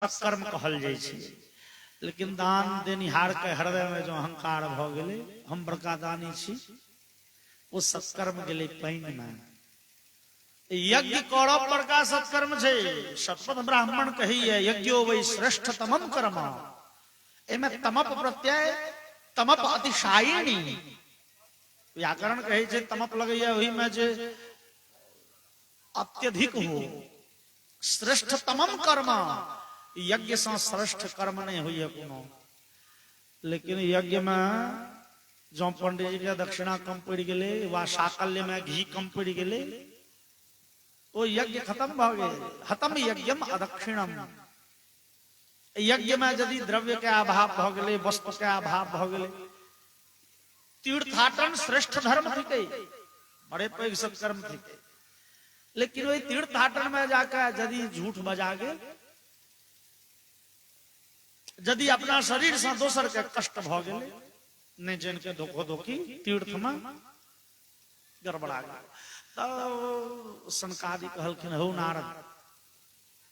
कर्म कहल जाय छै। लेकिन दान देनिहार के हृदय में जो अहंकार भ गेलै, हम बड़का दानी छी, वो सत्कर्म गेलै पानि में। यज्ञ करब बड़का सत्कर्म छै। शतपथ ब्राह्मण कहिए यज्ञो वै श्रेष्ठतमम कर्म। एमे तमप प्रत्यय तमप अतिशायिनी व्याकरण कहे छै। तमप लगैया ओहि में जे अत्यधिक हो। श्रेष्ठतमम कर्म यज्ञ से श्रेष्ठ कर्म नहीं हुई कोनो। लेकिन यज्ञ में जो पंडित जी के दक्षिणा कम पड़ गए वा साकल्य में घी कम पड़ गए तो यज्ञ खत्म भ गए। हतम यज्ञम अदक्षिणम। यज्ञ में यदि द्रव्य के अभाव भ गए, वस्तु के अभाव भ गए, तीर्थाटन श्रेष्ठ धर्म थी, बड़े पैघ सत्कर्म थी। लेकिन वही तीर्थाटन में जाकर यदि झूठ बजा गए, यदि अपना शरीर से दोसर के कष्ट भ गए, नहीं जन के धोखो धोखी तीर्थ में गड़बड़ा गया। तो सनकादि कहलखिन हो नारद,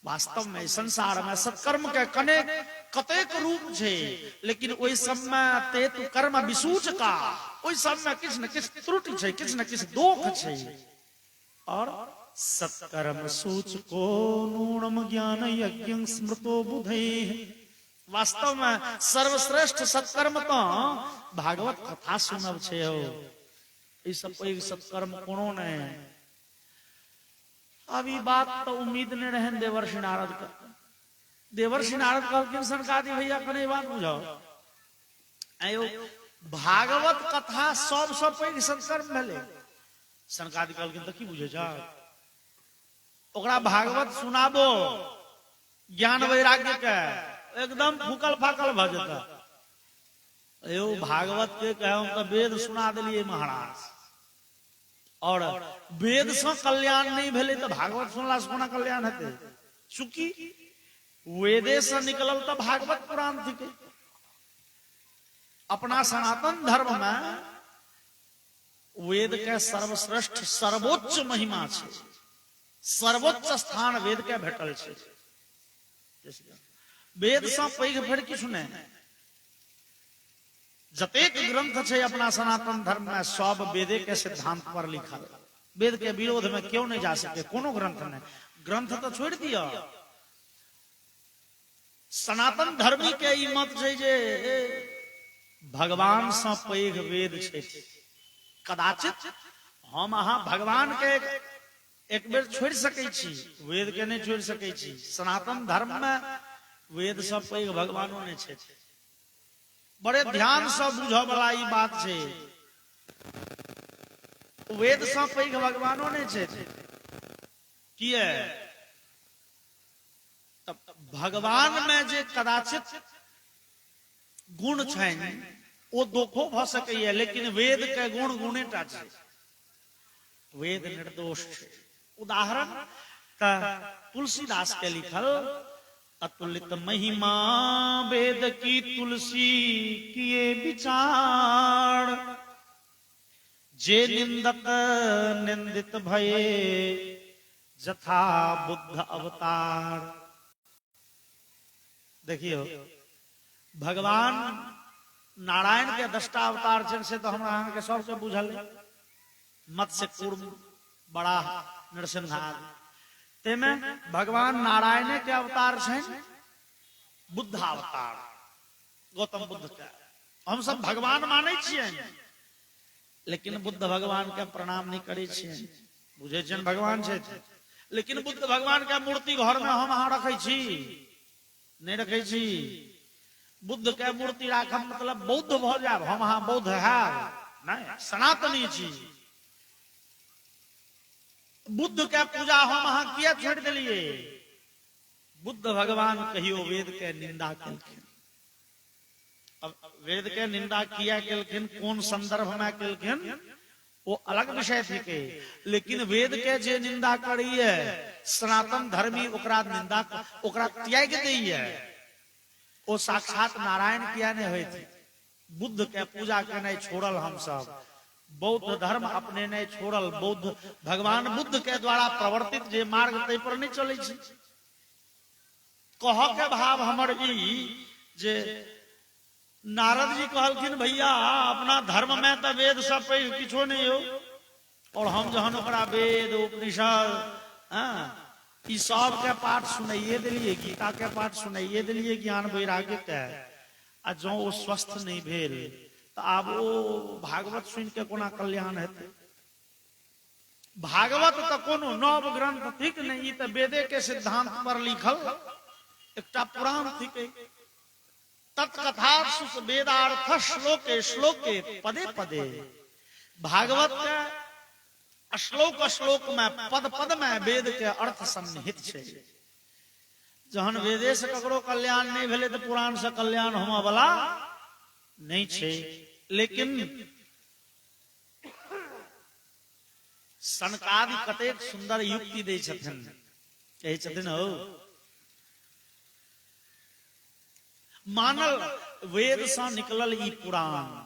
वास्तव में संसार में सत्कर्म के कने कतेक रूप छे, लेकिन ओई सब में ते तु कर्म विसूच का, ओई सब में किछ न किछ त्रुटि छे, किछ न किछ दोष छे। और सत्कर्म सूच को नूणम ज्ञान यज्ञ स्मृतो बुधै। वास्तव में सर्वश्रेष्ठ सत्कर्म तो भागवत कथा सुनब छे। हो सब कोई सत्कर्म कोनो ने। अभी बात तो उम्मीद ने रहे देवर्षि नारद का। देवर्षि नारद कहलखिन सनकादि भैया कने बात बुझाओ, आयो भागवत कथा सबसे पैघ सत्कर्म भेले। सनकादि कहलखिन त की बुझे छ, ओकरा भागवत सुनाबो, ज्ञान वैराग्य के एकदम फूकल फाकल भ जेता। अयो भागवत के कहूं तो वेद सुना दिलिए महाराज, और वेद से कल्याण नहीं भेले तो भागवत सुनला से कोना कल्याण हेते। चूंकि वेदे से निकलल तो भागवत पुराण थी। अपना सनातन धर्म में वेद के सर्वश्रेष्ठ सर्वोच्च महिमा छे, सर्वोच्च स्थान वेद के भेटल छे। वेद से पैघ फेर किछु नहीं। जतेक ग्रंथ छे अपना सनातन धर्म में सब वेदे के सिद्धांत पर लिखल। वेद के विरोध में क्यों नहीं जा सके, कोनो ग्रंथ नहीं। ग्रंथ तो छोड़ दिया, सनातन धर्मी के ई मत छे जे भगवान से पैघ वेद छे। कदाचित हम अहाँ भगवान के एक बेर छोड़ सके छी, वेद के नहीं छोड़ सके छी। सनातन धर्म में वेद से पैघ भगवानो नहीं छे। बड़े ध्यान से बुझ वाला ई बात छे। वेद से पैघ भगवानो नहीं छे। किए तब भगवान में जे कदाचित गुण छैन ओ दोखो भ सकैए, लेकिन वेद के गुण गुणेटा छे। वेद निर्दोष छे। उदाहरण तुलसीदास के लिखल अतुलित महिमा वेद की तुलसी किए विचार, जे निंदक निंदित भये जथा बुद्ध अवतार। देखियो भगवान नारायण के 10टा अवतार छे से तो हमरा के सबसे बुझल। मत्स्य कूर्म, बड़ा, नरसिंह। तेमे भगवान नारायण के अवतार छे बुद्ध अवतार, गौतम बुद्ध के। हम सब भगवान माने छिए, लेकिन बुद्ध भगवान के प्रणाम नहीं करे छिए। बुझे छिए भगवान छे, लेकिन बुद्ध भगवान के मूर्ति घर में हम अहाँ रखे छी नहीं रखे छी। बुद्ध के मूर्ति राखब मतलब बौद्ध भ जाब, हम अहाँ बौद्ध है नहीं, सनातनी छी। बुद्ध के पूजा हम अहाँ किया छोड़ दिलिए। बुद्ध भगवान कहियो वेद के निंदा केलखिन। अब वेद के निंदा किया केलखिन, कौन संदर्भ में केलखिन वो अलग विषय थी। लेकिन वेद के जे निंदा करिए सनातन धर्मी ओकरा निंदा ओकरा त्याग दैए। वो साक्षात नारायण किया नहीं हुए थे। बुद्ध के पूजा के नहीं छोड़ल हम सब, बौद्ध धर्म अपने नहीं छोड़ल। बौद्ध भगवान बुद्ध के द्वारा प्रवर्तित जे मार्ग तै पर नहीं चले छी। कह के भाव हमर ई जे नारद जी कहलखिन भैया अपना धर्म में तो वेद सब पे किछो नहीं हो, और हम जहन ओकरा वेद उपनिषद ई सब के पाठ सुनाइए दिलिए, गीता के पाठ सुनाइए दिलिए ज्ञान वैराग्य के, आ जो वो स्वस्थ नहीं भेल तो आब वो भागवत सुन के कोना कल्याण हेतै। भागवत तो कोनो नव ग्रंथ थिक नहीं, तो वेदे के सिद्धांत पर लिखल एकटा पुराण थिक। तत्कथा वेदार्थ श्लोके श्लोके पदे पदे, भागवत के श्लोक श्लोक में पद पद में वेद के अर्थ सन्निहित है। जहन वेदे से ककरो कल्याण नहीं भेले तो पुराण से कल्याण होमा वाला नहीं छे। लेकिन सनकादि कतेक सुंदर युक्ति दै छथिन, कहै छथिन हो मानल वेद से निकलल ई पुराण,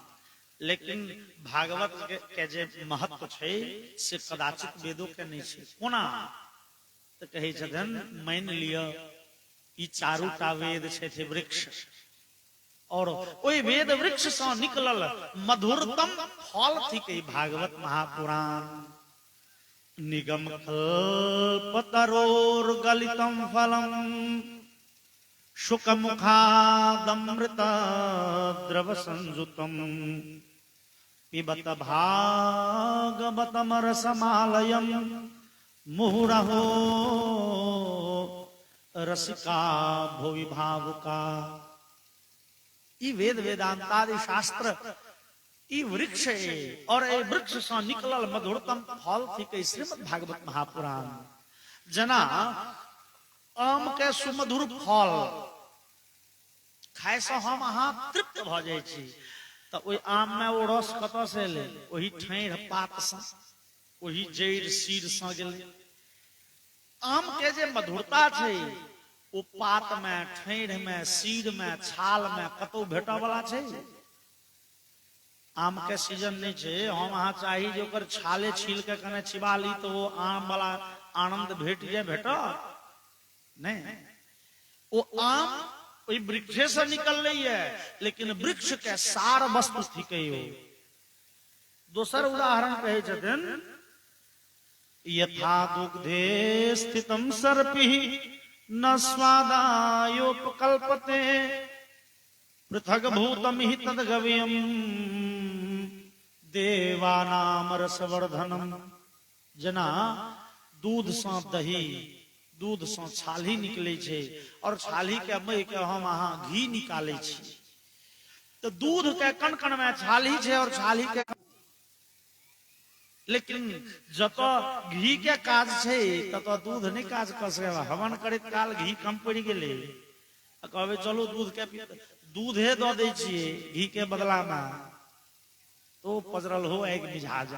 लेकिन भागवत के जे महत्व छै से कदाचित वेदों के नहीं छै। कोना तो कहै छथिन मान लिया ई चारूटा वेद छै वृक्ष, और ओई वेद वृक्ष से निकलल मधुरतम फल थी भागवत महापुराण। निगम कल्पतरोर गलितम फलम शुक मुखादमृत द्रव संजुतम पिबत भागवतम रसमालयम मुहुरहो रसिका भुवि भावुका। ई वेद वेदांतादि शास्त्र ई वृक्ष है, और ए वृक्ष से निकलल मधुरतम फल थी श्रीमद् भागवत महापुराण। जना आम के सुमधुर फल खाए से हम अहाँ तृप्त भ जाय छी, तो ओई आम में ओ रस कत से ले, वही ठैर पात से, वही जड़ सीर से गेले। आम के जे मधुरता छै ओ पात में, ठैर में, सीर में, छाल में कतौ भेटो वाला छै। आम के सीजन नहीं छे, हम अहाँ चाही जो कर छाले छील के कने चिबा ली तो वो आम वाला आनंद भेट जाए, भेटो नहीं। वो आम वही वृक्ष से निकल रही है, लेकिन वृक्ष के सार वस्तु थी कही हो। दोसर उदाहरण कहे छथिन यथा दुग्धे स्थितम सर्पि न स्वादायोपकल्पते पृथक भूतम ही तद्गव्यम देवानाम रसवर्धनम। जना दूध से दही, दूध से छाली निकले छे, और छाली के मई के हम अहाँ घी निकाले छी। तो दूध के कण कण में छाली छे और छाली के, लेकिन जत घी के काज छे तत दूध नहीं काज कर सके। हवन करैत काल घी कम पड़ गेले, कहबे चलो दूध के दूधे दो दे छिए घी के बदला में, तो पजरल हो एक मिजाज।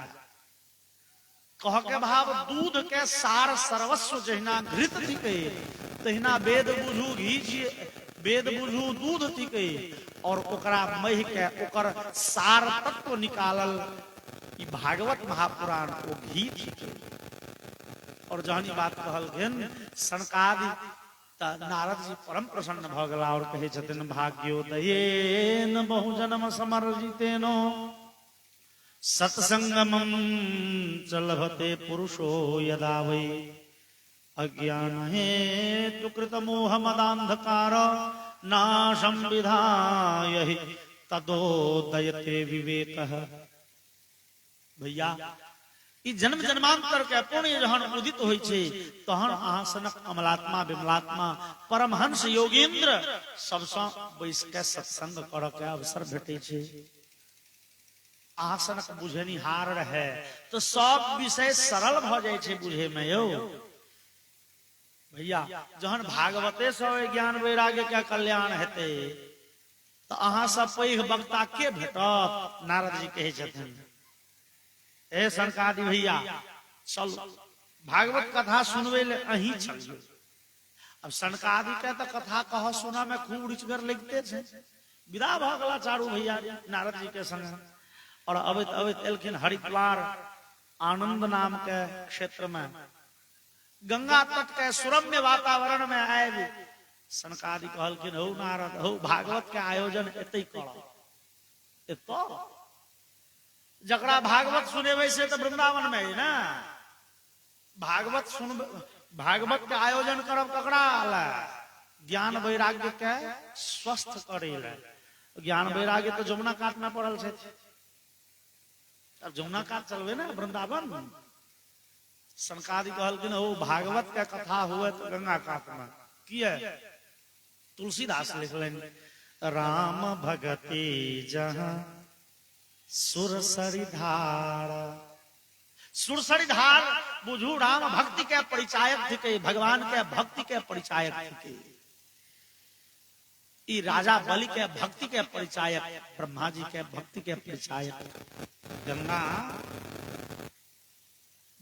कह के भाव दूध के सार सर्वस्व जहिना घृत थिके, तहिना वेद बुझू घी छिए, वेद बुझू दूध थिके, और ओकरा मह के ओकर सार तत्व निकालल ई भागवत महापुराण ओ घी थिके। और जहनी बात कहलखिन सनकादि नारद जी परम प्रसन्न भ गेला, और कहे छथिन भाग्योदयेन बहुजन्म समर्जितेनो सत्संगमं च लभते पुरुषो यदा वै अज्ञान हेतु कृत मोह मदांधकार नाशं विधाय हि तदोदयते विवेकः। भैया ई जन्म जन्मांतर के पुण्य जहन उदित होय छे, तहन अहाँ सनक अमलात्मा विमलात्मा परमहंस योगेंद्र सबसँ बैस के सत्संग करऽ के अवसर भेटे छे। आसनक बुझनिहार रहे तो सब विषय सरल भ जाय छे बुझे में। यौ भैया जहन भागवते से ज्ञान वैराग्य के कल्याण हेते, तो अहाँ सब पैघ वक्ता के भेटत। नारद जी कहे छथिन ए सनकादि भैया चलो भागवत कथा सुनवे ले अहीं चलियो। अब सनकादि के तो कथा कह सुना में खूब रुचिगर लगते छे। विदा भ गेला चारू भैया नारद जी के संग, और अबैत अबैत एलखिन हरिद्वार आनंद नाम के क्षेत्र में। गंगा तट के सुरम्य वातावरण में आए सनकादि कहलखिन हौ नारद हौ भागवत के आयोजन एते करो एतो जकरा भागवत सुनेबे से तो वृंदावन में है ना भागवत सुन भागवत के आयोजन करब ककरा ला ज्ञान वैराग्य के स्वस्थ करे ला ज्ञान वैराग्य तो जमुना काट में पड़ल छे अब जमुना काट चलबे ना वृंदावन सनकादि कहलखिन हो भागवत के कथा हुए तो गंगा काट में किया तुलसीदास लिखलन राम भगति जहाँ सुरसरी धार सुरसरी धार बुझू राम भक्ति के परिचायक थे भगवान के भक्ति के परिचायक थे ई राजा बलि के भक्ति के परिचायक ब्रह्मा जी के भक्ति के परिचायक गंगा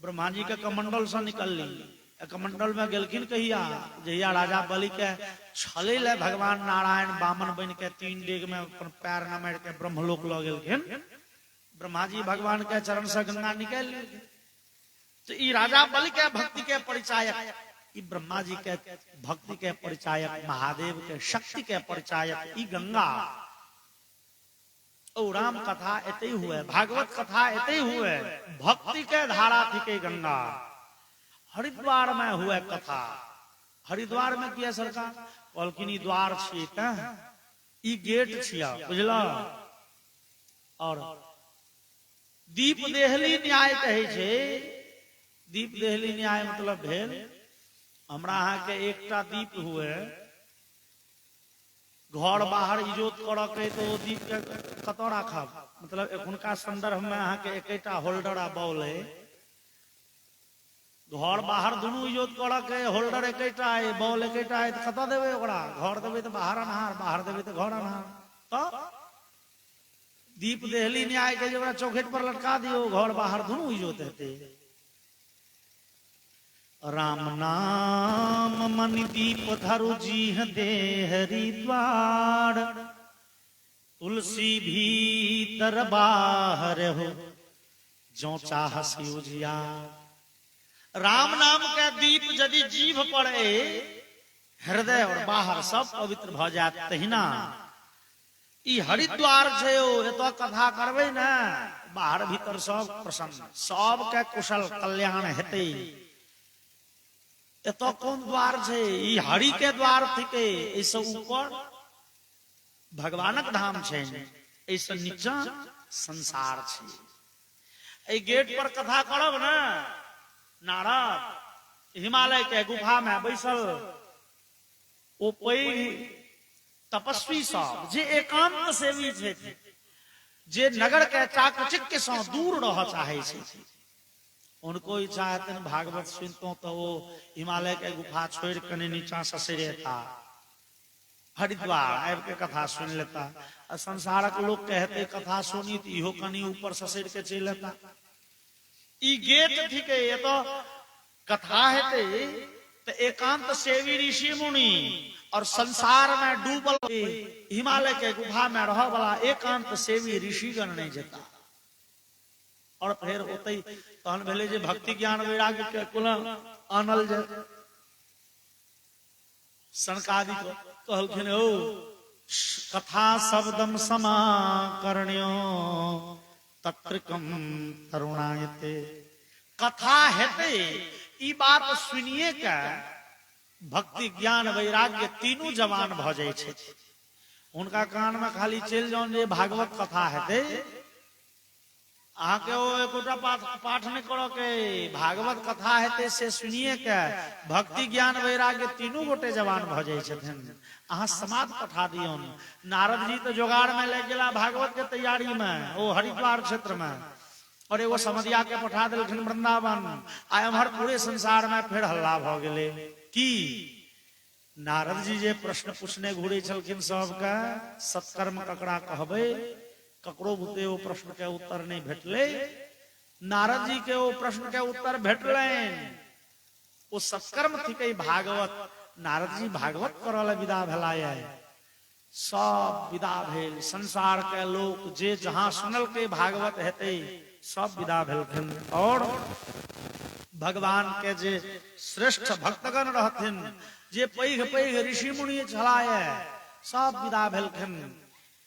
ब्रह्मा जी के कमंडल से निकलली कमंडल में गेलखिन कहिया जहिया राजा बलि के छले ले भगवान नारायण बामन बन के 3 डेग में अपन पैर न मार के ब्रह्मलोक ल गेलखिन ब्रह्मा जी भगवान के चरण से गंगा निकल तो ई राजा बलि के भक्ति के परिचायक ई ब्रह्मा जी के भक्ति के परिचायक महादेव के शक्ति के परिचायक ई गंगा ओ राम कथा एते हुए भागवत कथा एते हुए भक्ति के धारा थी के गंगा हरिद्वार में हुए कथा हरिद्वार में किया सरकार कहलखिन ई द्वार छियै त ई गेट छिया बुझला और दीप देहली न्याय कहे छे दीप देहली न्याय मतलब भेल हमरा अहाँ के एकटा दीप हुए घर बाहर इजोत करऽ के तो दीप के कतौ राखब मतलब एखुनका संदर्भ में अहाँ के एकेटा होल्डर आ बॉल है घर बाहर दुनू इजोत करऽ के होल्डर एकेटा है बॉल एकेटा है कतौ देबे ओकरा घर देबे तो बाहर अनहार बाहर देबे तो घर अनहार तो दीप देहली न्याय के जरा चौखट पर लटका दियो घर बाहर दुनू इजोत हेते राम नाम मन दीप धरु जी दे हरिद्वार तुलसी भीतर बाहर हो जो चाह सिउजिया राम नाम के दीप यदि जीभ पड़े हृदय और बाहर सब पवित्र भ जात तहिना ई हरिद्वार छे ओ एतो कथा करबे ना बाहर भीतर सब प्रसन्न सब के कुशल कल्याण हेते एतो कौन द्वार छे ई हरि के द्वार थिके ऐसे ऊपर भगवानक धाम छे ऐसे नीचा संसार छे ए गेट पर कथा करब ना नारद हिमालय के गुफा में बैसल ओ पैघ तपस्वी सब जे एकांत सेवी छे जे नगर के चाकचिक्य से दूर रह चाहे छे उनको ही चाहते भागवत सुनतो तो वो हिमालय के गुफा छोड़ के नीचा ससरेता हरिद्वार आब के कथा सुन लेता संसारक लोग कहते कथा सुनी तो इहो कनी ऊपर ससर के चल लेता ई गेट थी के ये तो कथा हेते तो एकांत सेवी ऋषि मुनि और संसार में डूबल हिमालय के गुफा में रह वाला एकांत सेवी ऋषिगण नहीं जेता और फिर होते तहन भेले जे भक्ति ज्ञान वैराग्य के कुल आनल जे सनकादि कहलखिन ओ कथा शब्दम समाकर्ण्यो तत्रिकम तरुणायते कथा हेते ई बात सुनिए के भक्ति ज्ञान वैराग्य तीनों जवान भ जाय छै उनका कान में खाली चल जाओ जे भागवत कथा हेते आके ओ एकोटा पाठ नहीं करो के भागवत कथा हेते से सुनिए के भक्ति ज्ञान वैराग्य तीनों गोटे जवान भ जाय छथिन अहाँ समाज पठा दियौन नारद जी तो जोगाड़ में लग गेला भागवत के तैयारी में ओ हरिद्वार क्षेत्र में और एगो समधिया के पठा देलखिन वृंदावन आय हमर पूरे संसार में फिर हल्ला भ गेले की नारद जी जे प्रश्न पूछने घूरे छलखिन सबका सत्कर्म ककरा कहबे ककरो बुते वो प्रश्न के उत्तर नहीं भेटले नारद जी के वो प्रश्न के उत्तर भेटलैन वो सत्कर्म थी कई भागवत नारद जी भागवत करल विदा भेलाय सब विदा भेल संसार के लोग जे जहां सुनल के भागवत हेते सब विदा भेलखिन और भगवान के जे श्रेष्ठ भक्तगण रहथिन जे पैघ पैघ ऋषि मुनि छलाए सब विदा भेलखिन।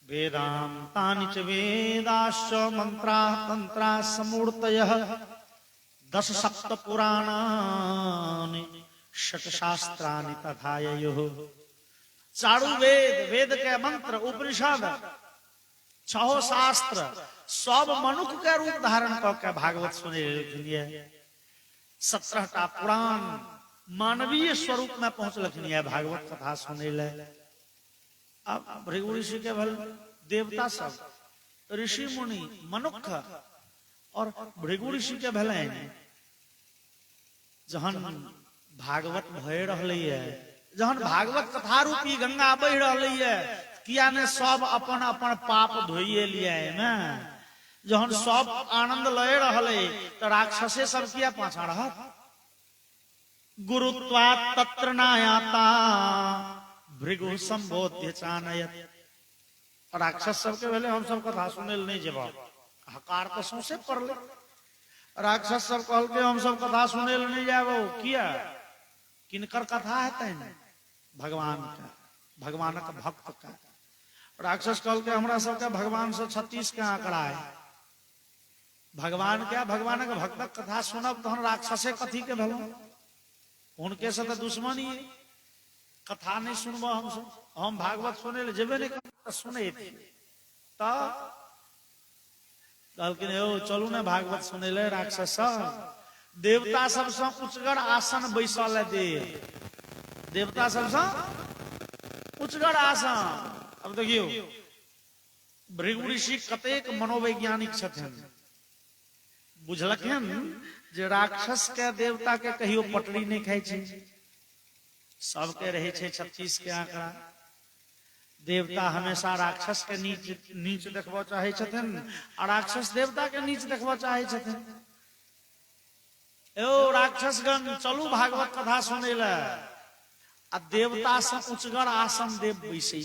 वेदांतानि च वेदाश्च मंत्रा तंत्रा समूर्तयः 10 सप्त पुराणानि षट शास्त्रानि तथा ययुः। चारु वेद, वेद के मंत्र, उपनिषद, 6 शास्त्र सब मनुष्य के रूप धारण करके भागवत सुने। 17टा पुराण मानवीय स्वरूप में पहुंचलखिन है भागवत कथा सुने ले। अब भृगु ऋषि के भल देवता सब, ऋषि मुनि, मनुष्य और भृगु ऋषि के भले जहन भागवत भय रहले है, जहन भागवत कथा रूपी गंगा बह रहले है, किया ने सब अपन अपन पाप धोइए लिए ना। जहन सब आनंद लय रहले तो राक्षसे सब किया पाछा रहत। गुरुत्वात् तत्र नायाता भृगु संबोध्य चानयत। राक्षस सबके भेले हम सब कथा सुने नहीं जेब, हकार तो सौंसे पड़ले। राक्षस सब कहल के हम सब कथा सुने नहीं जाबो। किया? किनकर कथा है तैन? भगवान का, भगवान का भक्त का। राक्षस कहल के हमरा सबके भगवान से 36 के आंकड़ा है। भगवान क्या? भगवान के भक्त कथा सुनब तो राक्षसे कथी के भेलो? उनके से तो दुश्मनी है। कथा नहीं सुनबो हम सब, हम भागवत सुने ले जेबे नहीं कर सुने थे। तो कहलकिन हो चलू ना भागवत सुने ले। राक्षस देवता सबसे उच्चगर आसन बैसल दे, देवता सबसे उच्चगर आसन। अब देखियो भृगु ऋषि कतेक मनोवैज्ञानिक छथिन, बुझलखिन जे राक्षस के देवता के कहियो पटरी नहीं खाई छै। सबके रहे छै 36 के आंकड़ा। देवता हमेशा राक्षस के नीच देखबो चाहे छथिन और राक्षस देवता के नीच देखबो चाहे छथिन। ओ राक्षसगण चलू भागवत कथा सुने ले। आ देवता से उच्चगर आसन देव बैसे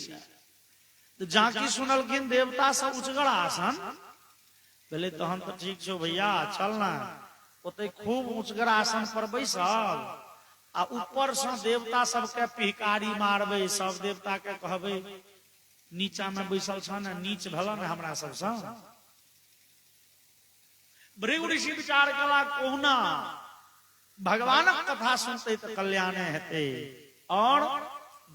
तो जाकी सुनलखिन देवता से उच्चगर आसन। पहले तो हम तो ठीक छो भैया, चलना ओते खूब उच्चगर आसन पर बैसल आ ऊपर से देवता सबके पिहकारी मारबे। सब देवता के कहबे नीचा में बैसल छ ना, नीच भला ना हमरा सबसे। भृगु ऋषि विचार कला कोहुना भगवानक कथा सुनते तो कल्याण हेते। और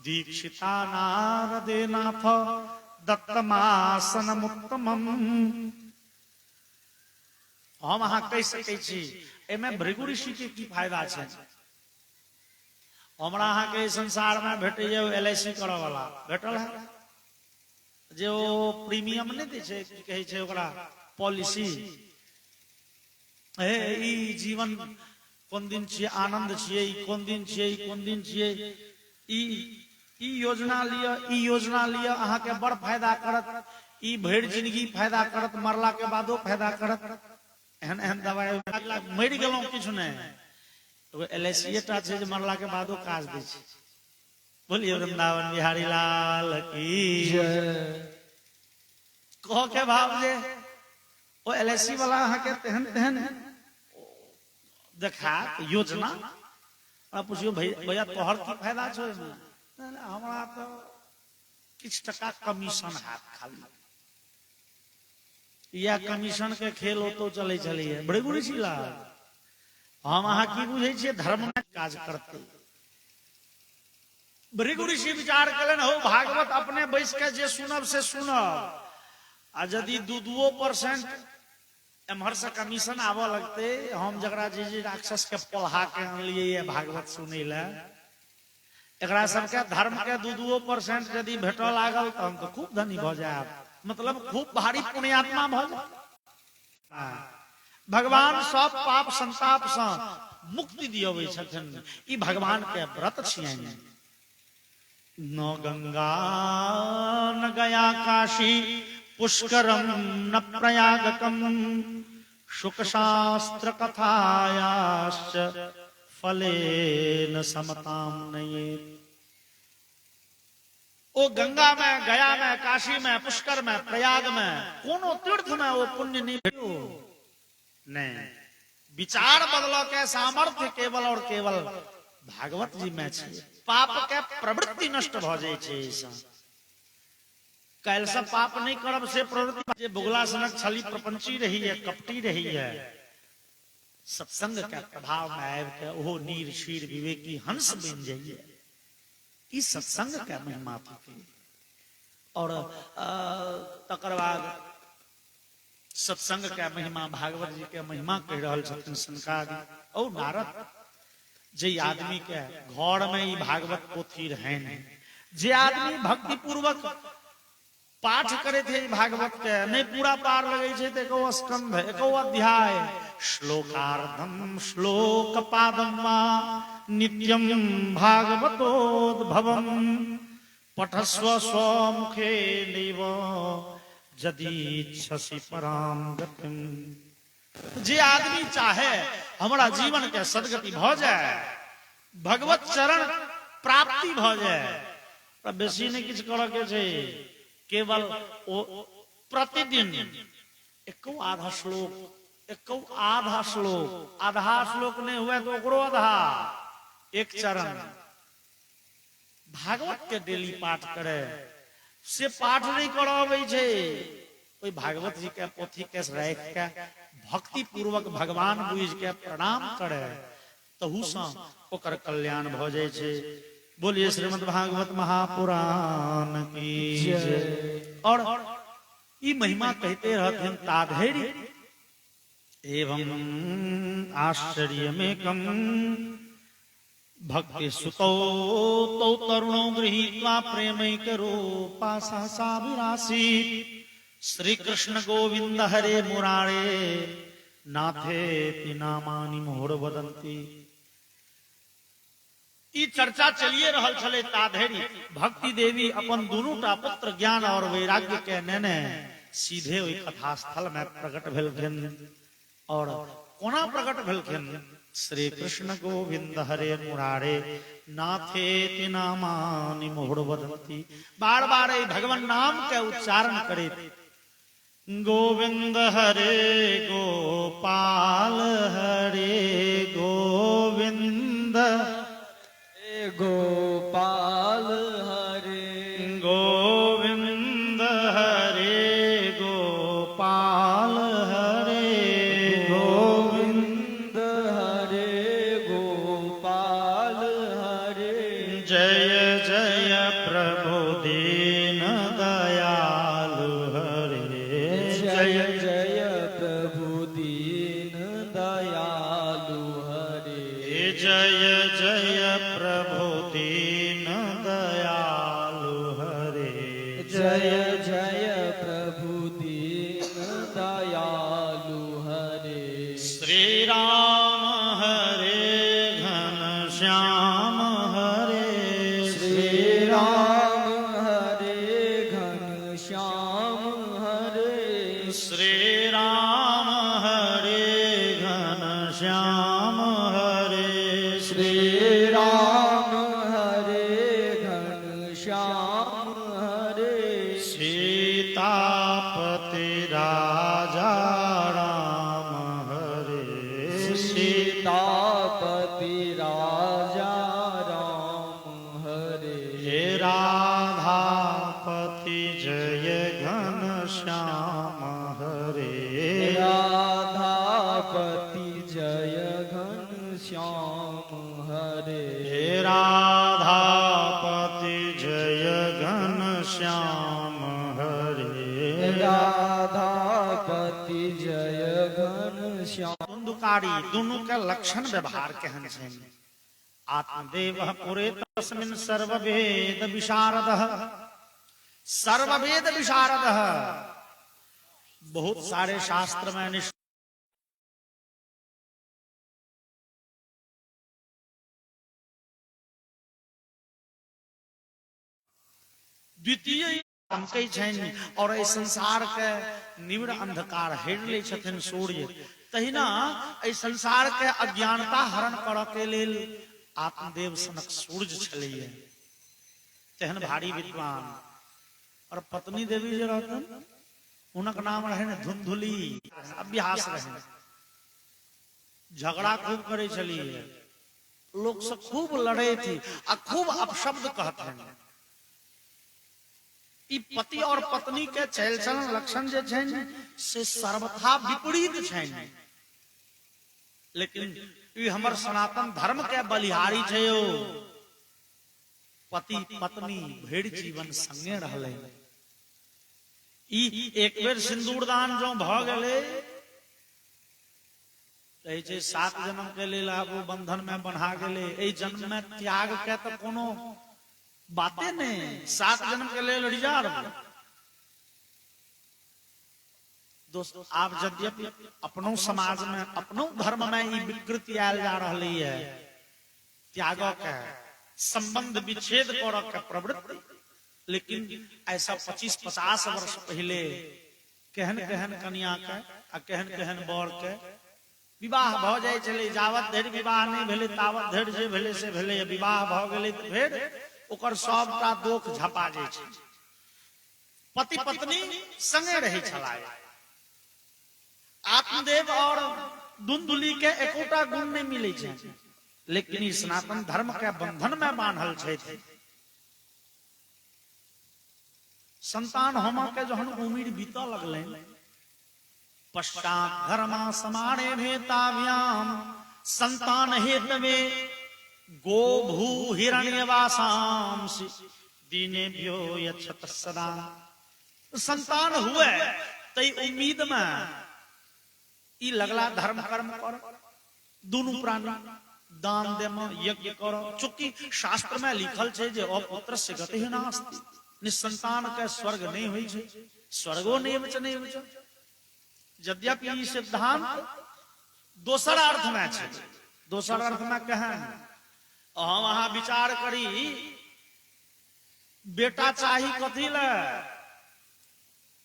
दीक्षिता नारदेनाथ दत्तमासन उत्तमम। हम अहाँ कह सकै छी एमे भृगु ऋषि के की फायदा छै? हमरा अहाँ के संसार में भेटे जे LIC करऽ वाला भेटल है, जे ओ प्रीमियम नहीं दे छै, की कहे छै ओकरा, पॉलिसी। हे ई जीवन कोन दिन छियै, आनंद छियै, ई कोन दिन छियै, ई कोन दिन छियै, ई योजना लिया, ई योजना लिया, अहाँ के बड़ फायदा करत। ई भरि जिंदगी फायदा करत, मरला के बादो फायदा करत। एहन एहन दवाई मर गेलौं किछु नहीं, तो LIC टा छै जे मरला के बादो काज दै छै। बोलिए वृंदावन बिहारी लाल की जय। कह के भाव जे ओ LIC वाला अहाँ के तेहन तेहन देखा योजना। पूछियो भैया तोहर की फायदा छो? हमरा तो किछ टका कमीशन हाथ खाली, या कमीशन के खेल होतो चले चलिए। भृगु ऋषि लाल हम अहाँ की बुझे छियै? धर्म में काज करते। भृगु ऋषि विचार कलन हो भागवत अपने बैस के जे सुनब से सुनब, आ यदि 2% एम्हर से कमीशन आवा लगते, हम जकरा जे राक्षस के पढ़ा के अनलिए भागवत सुने ले, एकरा सबके धर्म के 2% यदि भेट लागल तो हम तो खूब धनी भ जाए, मतलब खूब भारी पुण्यात्मा भ जाए। भगवान सब पाप संताप से मुक्ति दियबै छथिन। ई भगवान के व्रत छियनि। न गंगा न गया काशी पुष्करम न प्रयागकम शुक शास्त्र कथायाश्च फलेन समताम नये। ओ गंगा में, गया में, काशी में, पुष्कर में, प्रयाग में, कोनो तीर्थ में वो पुण्य नहीं भेटो। नहीं, विचार बदलो के सामर्थ्य केवल और केवल भागवत जी में छे पाप के प्रवृत्ति नष्ट भ जाय छे। कैल से पाप नहीं करब से प्रवृत्ति जे बुगला सनक छली प्रपंची रही है, कपटी रही है, सत्संग के प्रभाव में आब के ओहो नीर शीर विवेकी हंस बन जाइए। ई सत्संग के महिमा थी। और तकर बाद सत्संग के महिमा भागवत जी के महिमा कह रहल छथिन सनकादि और नारद। जे आदमी के घर में ई भागवत पोथी रहे नहीं, जे आदमी भक्ति पूर्वक पाठ करे थे भागवत के नहीं पूरा पार लगे छे तो एको स्कंध एको अध्याय श्लोकार्धम श्लोक पादम नित्यम भागवतोद्भवम पठस्व स्वमुखे नैव यदीच्छसि पराम गतिम। जे आदमी चाहे हमारा जीवन के सदगति भ जाए, भगवत चरण प्राप्ति भ जाए, बेसी नहीं किछ करऽ के छै, केवल प्रतिदिन एको आधा श्लोक आधा श्लोक नहीं हुए तो ओकरो आधा एक चरण भागवत के डेली पाठ करे। से पाठ नहीं करबै छे, कोई भागवत जी के पोथी के राख के भक्ति पूर्वक भगवान बुझ के प्रणाम करे तहू सँ ओकर कल्याण भ जाय छे। बोलिए श्रीमद् भागवत महापुराण की जय। और ये महिमा कहते रहते ताधैर्य एवं आश्चर्यमेकं भक्ति सुतो तौ तरुणो गृहीत्वा प्रेमैकरूपा सहसा विरासीत्। श्री कृष्ण गोविंद हरे मुरारे नाथेति नामानि मुहुर्वदन्ति। ई चर्चा चलिए रहल छले ताधैर्य भक्ति देवी अपन दुनू टा पुत्र ज्ञान और वैराग्य के नेने सीधे ओई कथा स्थल में प्रकट भेलखिन। और कोना प्रकट भेलखिन? श्री कृष्ण गोविंद हरे मुरारे नाथेति नामानि मुहुर्वदन्ति। बार बार भगवान नाम के उच्चारण करे। गोविंद हरे गोपाल हरे गोविंद गोपाल हरे गोविंद हरे गोपाल हरे गोविंद हरे गोपाल हरे। जय जय प्रभु दीन दयालु हरे। जय जय प्रभु दीन दयालु हरे। जय जय प्रभु दीन दयालु हरे। जय जय प्रभु दीन दयालु हरे। श्री राम हरे घन श्याम हरे। श्री राम हरे घन श्याम हरे। श्री राम हरे घन श्याम हरे। श्री राम हरे घन श्याम हरे। सीतापति राजा राम हरे। सीतापति राजा राम हरे। हे राधापति जय घन श्याम हरे। राधापति जय घन श्याम हरे। हे राधापति जय घन श्याम हरे। राधापति जय घन श्याम। दुंदुकारी दोनों के लक्षण व्यवहार केहन छै। आत्मदेव पुरे तस्मिन् सर्ववेद विशारदः। सर्ववेद विशारदः बहुत सारे शास्त्र में द्वितीय अंकै छनि। और इस संसार के निविड़ अंधकार हेर ले छथिन सूर्य, तहिना इस संसार के अज्ञानता हरण करऽ के लेल आत्मदेव सनक सूर्य छलैये, तेहन भारी विद्वान। और पत्नी देवी जे रहतन उनक नाम रहे धुंधुली। अभ्यास रहे, झगड़ा खूब करे छलिए। लोग से खूब लड़े थी आ खूब अपशब्द कहते हैं। ई पति और पत्नी के चल चलन लक्षण जे छन से सर्वथा विपरीत छन, लेकिन ई हमर सनातन धर्म के बलिहारी छे। पति पत्नी भेड़ जीवन संगे रहले। ई एक बेर सिंदूर दान जो भ गेले कहे छै 7 जन्म के लेल आब बंधन में बन्हा गेले, एहि जन्म में त्याग के तो कोनो बातें नहीं, 7 जन्म के लेल रिजर्व। दोस्त आप यद्यपि अपनो समाज में अपनो धर्म में ई विकृति आयल जा रही है, त्याग के संबंध विच्छेद कर के प्रवृत्ति, लेकिन ऐसा 25-50 वर्ष पहले केहन केहन कन्या के आ केहन केहन बर के विवाह भ जाय छले। जावत धरि विवाह नहीं भेले तावत धरि जे भेले से भेले, विवाह भ गेले त फेर ओकर सबटा दोख झपा जाय छै। पति पत्नी संगे रहे छलाए। आत्मदेव और दुंदुली के एकोटा गुण नहीं मिले छै, लेकिन ई सनातन धर्म के बंधन में बांधल छै। संतान होमा के जहन उम्र बीता लगले, पश्चात धर्मा समाणे भेताव्याम संतान हेतवे गो भू हिरण्यवासाम दीनेभ्यो यच्छत सदा। संतान हुए तई उम्मीद में ई लगला धर्म कर्म कर, दोनों प्राणी दान देम यज्ञ करो। चूंकि शास्त्र में लिखल छै जे अपुत्र से गति नास्ति, निसंतान के स्वर्ग नहीं होई छै, स्वर्गो नहीं वचने वचन। यद्यपि ई सिद्धांत दोसर अर्थ में छै, दोसर अर्थ में कहें हम वहां विचार करी बेटा चाही कथी ले,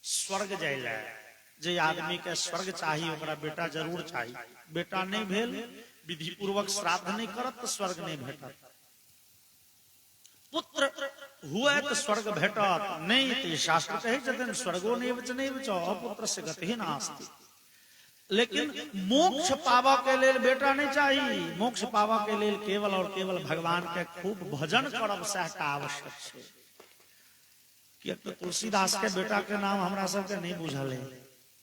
स्वर्ग जाय ले। जे आदमी के स्वर्ग चाही ओकरा बेटा जरूर चाही। बेटा नहीं भेल, विधि पूर्वक श्राद्ध नहीं करत तो स्वर्ग नहीं भेटत। पुत्र हुए तो स्वर्ग भेटत, नहीं तो शास्त्र कहे छथिन स्वर्गो नहीं वचने वचो अपुत्र से गति नास्ति। लेकिन मोक्ष पावा के लेल बेटा नहीं चाहिए। मोक्ष पावा के लेल केवल और केवल भगवान के खूब भजन करब सहटा आवश्यक है। कि तो तुलसीदास के बेटा के नाम हमरा सबके नहीं बुझल है,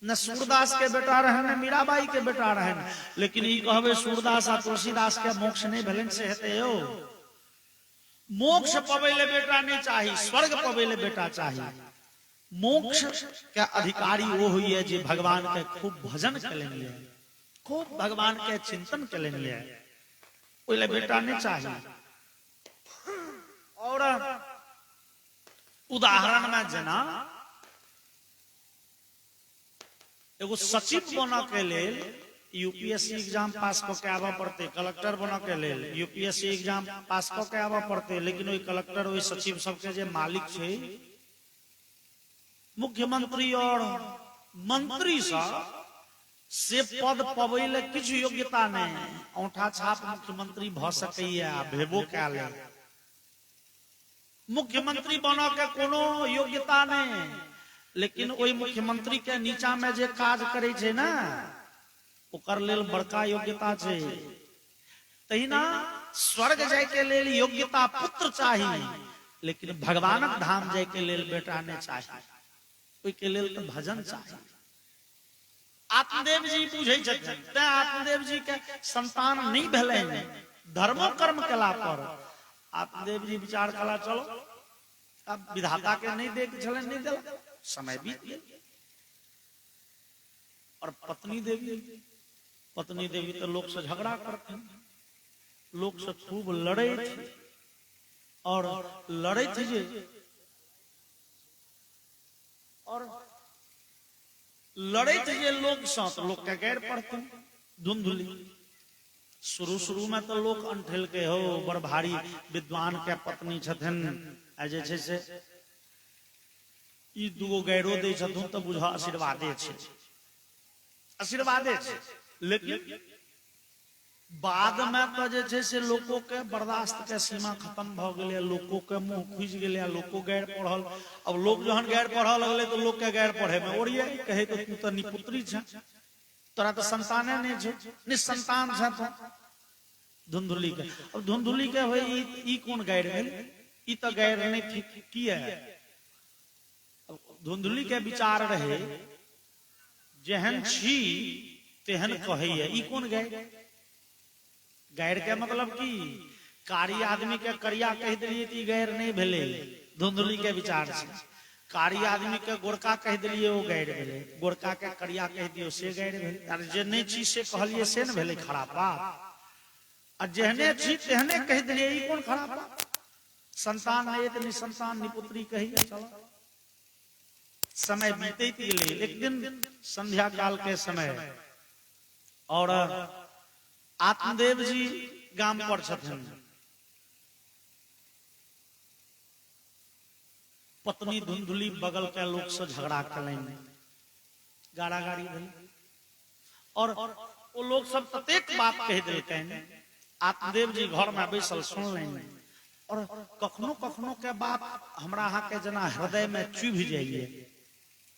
न सूरदास के बेटा रहे न मीराबाई के बेटा रहे, लेकिन ई कहबे सूरदास आ तुलसीदास के मोक्ष नहीं भेलन से हेते यो। मोक्ष पबै ले बेटा नहीं चाहिए, स्वर्ग पबै ले बेटा चाहिए। मोक्ष के अधिकारी वो हुई है जो भगवान के खूब भजन करेंगे, खूब भगवान के चिंतन करेंगे, ओले बेटा नहीं चाहिए। और उदाहरण में जना एगो सचिव बना के लेल यूपीएससी एग्जाम पास क के आवा पड़ते, कलेक्टर बना के लेल यूपीएससी एग्जाम पास क के आवा पड़ते, लेकिन वही कलेक्टर वही सचिव सबके जे मालिक छे मुख्यमंत्री और मंत्री से पद पबै ले किछु योग्यता नहीं। औंठा छाप मुख्यमंत्री भ सकैया, भेबो कैले। मुख्यमंत्री बना के कोनो योग्यता नहीं, लेकिन वही मुख्यमंत्री के नीचा में जे काज करे छे ना ओकर लेल बड़का योग्यता छे। तहिना स्वर्ग जाय के लेल योग्यता पुत्र चाहिए, लेकिन भगवानक धाम जाय के लेल बेटा नहीं चाहिए। ओई के लेल तो भजन चाहिए। आत्मदेव जी पूछे छथिन, ते आत्मदेव जी के संतान नहीं भेलै, धर्मो कर्म केला पर आत्मदेव जी विचार कला चलो अब विधाता के नहीं दे के छलन नहीं देला, समय बीत गया। और पत्नी देवी तो लोग से झगड़ा करते हैं, लोग से खूब लड़े थे। और लड़े थे जे और लड़े थे जे लोग साथ लोग के गैर पड़ते धुंधुली। शुरू में तो लोग अंठेल के हो बड़ भारी विद्वान के पत्नी छथिन, जे छै से ई दुगो गैरो दे छथुन तो बुझा आशीर्वादे छै, आशीर्वादे छै। लेकिन बाद में तो जे छै से लोगों के बर्दाश्त के सीमा खत्म भ गेलै, लोगों के मुंह खुज गेलै, लोगों गैर पढ़ल। अब लोग जहन गैर पढ़ लगले तो लोग के गैर पढ़े में ओरिया कहे तो तू तो निपुत्री छ, तोरा तो संताने नहीं छै, निसंतान छ। धुंधुली के। अब धुंधुली के भाई ई कौन गाइड भेल? ई तो गाइड नहीं किया है। धुंधुली के विचार रहे जेहन छी तेहन कहिए, ई कौन गाइड? गाइड के मतलब की कारी आदमी के करिया कह दिलिए ती गैर नहीं भेले धुंधुली के विचार से। कारी आदमी के गोरका कह दिलिए वो गैर भेले, गोरका के करिया कह दियो से गैर भेले। यार जे नहीं चीज से कहलिए से न भेले खराब बात, और जेहने छी तेहने कह दिलिए ई कौन खराब बात? संतान नहीं तो निसंतान निपुत्री कही चलो। समय बीते गेले, एक दिन संध्या काल के समय और आत्मदेव जी गाम पर छथिन। पत्नी धुंधुली बगल के लोग से झगड़ा करें, गाड़ा गाड़ी भेल, और वो लोग सब ततेक बात कह देते हैं। आत्मदेव जी घर में बैसल सुन लें, और कखनो कखनो के बात हमरा अहाँ के जना हृदय में चुभ जाइए।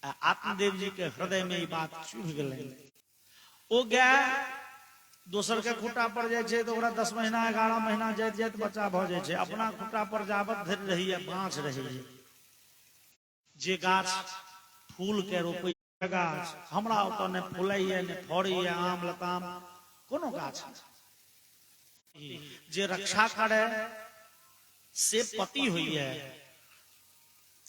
आत्मदेव जी के हृदय में ये बात चुभ गए। ओ गाय दोसर के खूटा पर जाए तो 10 महीना 11 महीना जाइत जाइत बच्चा भ जाए, अपना खूटा पर जाबत धरि रही है, बाँच रही है। जे गाछ फूल के रोपे गाछ हमरा ओत ने फूलैया ने फड़ैया, आम लताम कोनो गाछ जे रक्षा करे से पति होइए।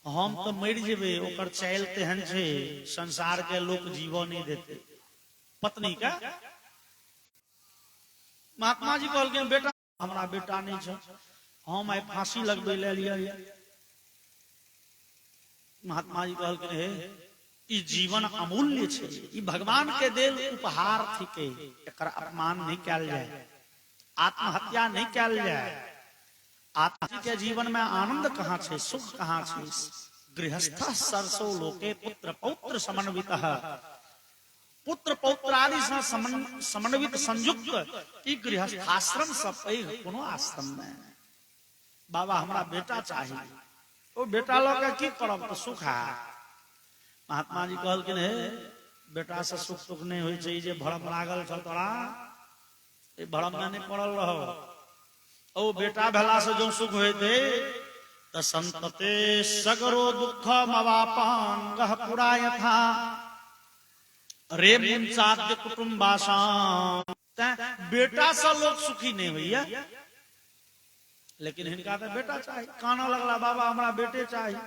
हम तो मर जेबे, ओकर चाइल तेहन छे संसार के लोग जीवन नहीं देते। पत्नी का महात्मा जी कहल बेटा हमरा बेटा नहीं छे, हम आई फांसी लगबे ले लिया। महात्मा जी कहल हे ई जीवन अमूल्य छे, ई भगवान के देल उपहार थिके, एकर अपमान नहीं कैल जाए, आत्महत्या नहीं कैल जाए। आत्मा के जीवन में आनंद कहाँ छे, सुख कहाँ छे? गृहस्थ सरसो लोके पुत्र पौत्र समन्वितः, पुत्र पौत्र आदि से समन्वित संयुक्त ई गृहस्थाश्रम सब कोनो आश्रम में। बाबा हमरा बेटा चाहिए, ओ बेटा लोग की करब तो सुख है। महात्मा जी कहलखिन हे बेटा से सुख तुख नहीं होई छै, जे भरम लागल छ तोरा, ए भरम में नहीं पड़ल रहो। ओ बेटा भेला से जो सुख होते त संतते सगरो दुख मवापांगः पुरायथा रे मुंचाद्य कुटुंबासाम। बेटा से लोग सुखी नहीं भैया, लेकिन हिनका तो बेटा चाहिए। काना लगला बाबा हमरा बेटे चाहिए।